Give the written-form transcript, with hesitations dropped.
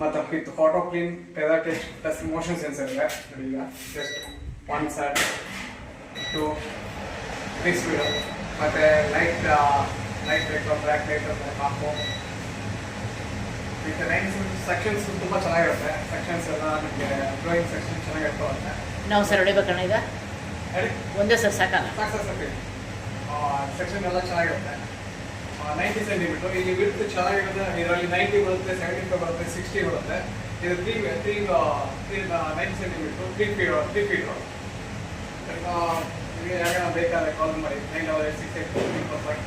ಮತ್ತು with photo clean feather test plus motion sensor ಇದೆ ನೋಡಿ. ಈಗ ಜಸ್ಟ್ 1 ಸೆಟ್ 2 3 ಸ್ಪೀಡು ಮತ್ತು light light black light half with 9 sections ತುಂಬ ಚೆನ್ನಾಗಿರುತ್ತೆ. ಸೆಕ್ಷನ್ಸ್ ಎಲ್ಲ ನಿಮಗೆ ಡ್ರಾಯಿಂಗ್ ಸೆಕ್ಷನ್ ಚೆನ್ನಾಗಿರ್ತವೆ. ನಾವು ಸರ್ ಹೊಡಿಬೇಕಣ್ಣ ಈಗ ಹೇಳಿ ಒಂದೇ ಸರ್ ಸಾಕಲ್ಲ? ಸಾಕು ಸೆಕ್ಷನ್ ಎಲ್ಲ ಚೆನ್ನಾಗಿರುತ್ತೆ. 90 ಸೆಂಟಿಮೀಟ್ರು ಇಲ್ಲಿ ವಿಡ್ತ್ ಚೆನ್ನಾಗಿರುತ್ತೆ. ಇದರಲ್ಲಿ 90 ಬರುತ್ತೆ, 75 ಬರುತ್ತೆ, 60 ಬರುತ್ತೆ. ಇದು 90 ಸೆಂಟಿಮೀಟ್ರು 3 ಫೀಟ್. ನಿಮಗೆ ಯಾಕೆ ಬೇಕಾದ್ರೆ ಕಾಲ್ ಮಾಡಿ 98868